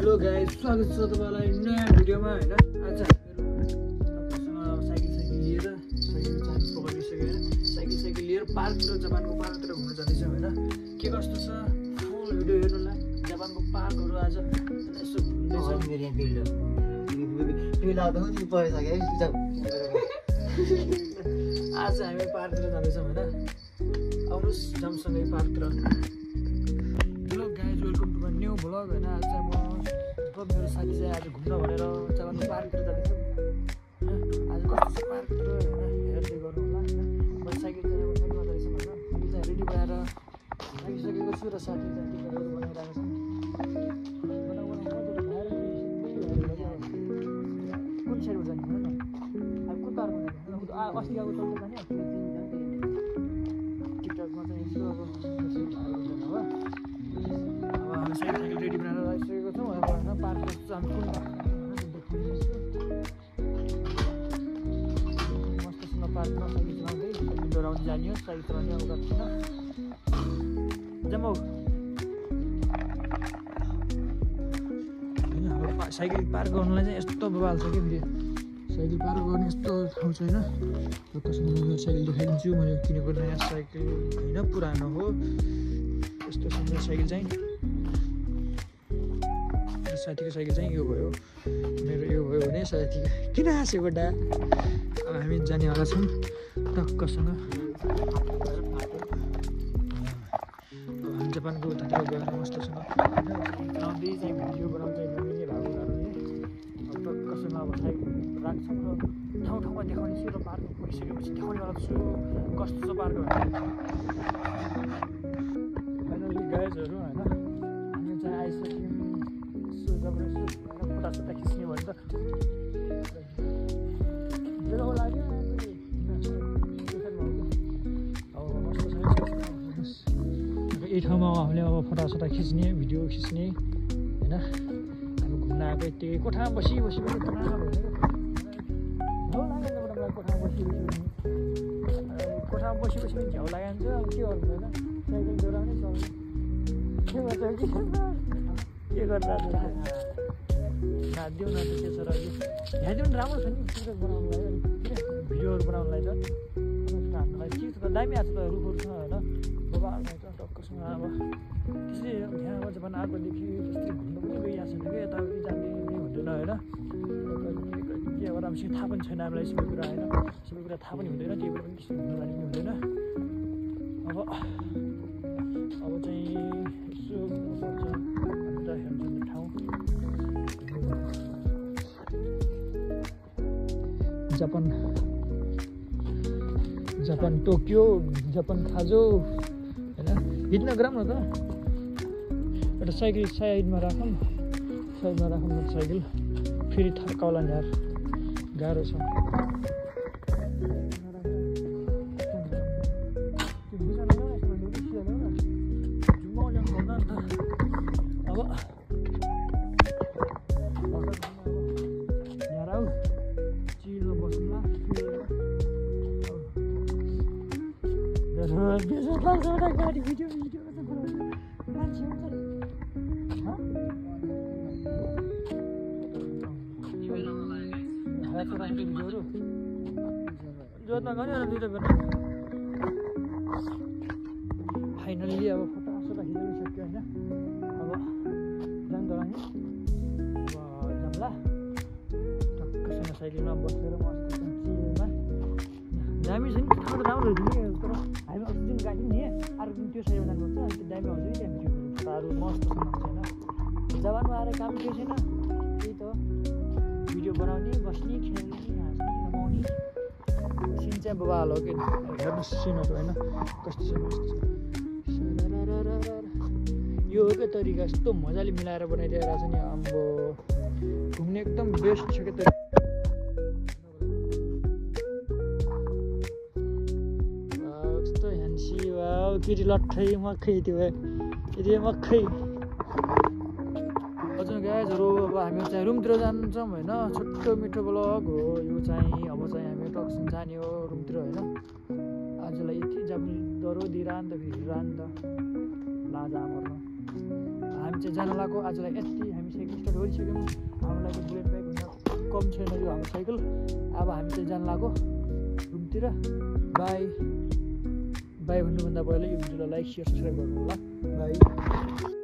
Hello guys, स्वागत छ तपाईलाई नयाँ भिडियोमा हैन। आज हामीहरुसँग साइकल लिएर साइकल चाबी पक्रिसक्यो हैन। साइकल लिएर पार्कतिर जापानको पार्कतिर घुम्न जाँदैछौँ हैन। के कस्तो छ फुल भिडियो हेर्नुलाई। जापानको पार्कहरु आज यसो घुम्दैछौँ। मेरी बिल्ड आउँदा पनि परिसक्यो आज हामी पार्कतिर जाँदैछौँ हैन। आउनुस् जामसँगै पार्कतिर। Hello guys, welcome to my new vlog हैन। आज चाहिँ म मेरो साथी चाहिँ आज घुम्न भनेर जापानको पार्कतिर जाँदैछौँ। आज कस्तो छ पार्कतिर हैन हेर्दै गर्नु होला हैन। म साइकल चलाएर साइकलमा जाँदैछौँ हैन। अनि चाहिँ रेडी भएर आइसकेको छु र साथी चाहिँ टिकटहरु बनाइरहेको छ। कुन साइडबाट जाने हैन? अब कुन पार्कमा जाने? अस्ति गएको चल्दै जाने टिकटकमा चाहिँ यसो अब हो। अब हामी साइकल रेडी बनाएर आइसकेको छौँ। अब होइन पार्क कस्तो हामी कुन मस्तसँग पार्कमा साइकल चलाउँदै साइकल डोराउँदै जाने हो। साइकल चलाउने अवकाश छैन। जम्मौ होइन। अब साइकल पार्क गर्नुलाई चाहिँ यस्तो बवाल छ कि फेरि साइकल पार्क गर्ने यस्तो ठाउँ छ होइन। कसैले मेरो साइकल देखाइदिन्छु। मैले किनेको नयाँ साइकल होइन, पुरानो हो। यस्तो छ मेरो साइकल चाहिँ। साथीको साइकल चाहिँ यो भयो, मेरो यो भयो भने साथीको किन हाँस्यो गोडा। अब हामी जानेवाला छौँ टक्कसँग। अब हामी जापानको उतातिर गएर मस्तसँग चलाउँदै चाहिँ भिडियो बनाउँदै नमिल्ने भएको कारणले अब टक्कसँग अब साइकल राख्छौँ र ठाउँ ठाउँमा देखाउने छु र पार्क पुगिसकेपछि देखाउनेवाला छु कस्तो छ पार्क होइन। फाइनली गाइजहरू होइन हामी चाहिँ आइसक्यौँ। जब फोटा खिच्ने भयो नि त जग्गा लाग्यो। यही ठाउँमा हामीले अब फोटा खिच्ने भिडियो खिच्ने होइन। हामी घुम्न आएको यतिकै कोठामा बसी पनि पुरा भयो झ्याउ लाग्यो। मलाई कोठामा बसी पनि झ्याउ लाग्यो अब के गर्नु होइन। साइकल डोराउने चल्ने के गर्छ के गर्दा नादिउँ न त के छ र ध्यान राम्रो छ नि टिकटक बनाउनुलाई भिडियोहरू बनाउनुलाई त हामीलाई के छ त दामी आएको छ त रुखहरू छ होइन। बबाल्नु छ टक्कसँग अब त्यसले यहाँ जापान आएकोदेखि त्यस्तै घुम्नु पनि गइरहेको छैन कि यताउति जाने हुँदैन होइन। के अब राम्रोसँग थाहा पनि छैन हामीलाई सबै कुरा होइन। सबै कुरा थाहा पनि हुँदैन, त्यही भएर पनि त्यस्तो घुम्नु जाने पनि हुँदैन। अब चाहिँ यसो घुम्नुपर्छ अन्त हेर्नु ठाउँ जापान टोकियो, जापान खाजो होइन। हिँड्न गरौँ न त। एउटा साइकल साइडमा राखौँ साइकल फेरि थर्काउला नि यार, गाह्रो छ। गाडी भिडियो मान्छे भिडियोहरू जोत्न गऱ्यो र दुइटा बेला फाइनल्ली अब फोटा खिचिसक्यो होइन। अब जाँदो नि अब जाउँला टक्कसँग साइकलमा बसेर मस्त चिलमा दामी छ नि ठाउँ त राम्रो हुन्छ नि। तर हामी अस्ति जुन गाडी नि अर्को दिन त्यो साइडमा जानुपर्छ अनि त्यो दामी आउँछ नि त्यहाँ भिडियो फोटाहरू मस्त छ होइन। जापानमा आएर काम केही छैन, त्यही त भिडियो बनाउने बस्ने खेल्ने हाँस्ने रमाउने सिन चाहिँ बबाल हो कि हेर्नुहोस् सिनहरू होइन कस्तो छ मस्त छ। यो हो क्या तरिका, यस्तो मजाले मिलाएर बनाइदिएर छ नि। आम्बो घुम्ने एकदम बेस्ट छ क्या तरिका। कस्तो ह्यान्सी वाउ केटी लट्ठै मक्खै त्यो यति मक्खै। हजुर गाइजहरू अब हामी चाहिँ रुमतिर जान्छौँ होइन। छोटो मिठो ब्लग हो यो चाहिँ। अब चाहिँ हामी टक्सन जाने हो रुमतिर होइन। आजलाई यति जाने डरो दिइरहन्छ फेरि रहन्छ लाजा मर्नु। हामी चाहिँ जान लाग्यो आजलाई यति। हामी साइकल स्टार्ट आइसक्यौँ। हाम्रो लागि बुलेट बाइक हुन कम छैन यो हाम्रो साइकल। अब हामी चाहिँ जान लाग्यो रुमतिर। बाई बाई भन्नुभन्दा पहिला यो भिडियोलाई लाइक सेयर सब्सक्राइब गर्नु होला। बाई।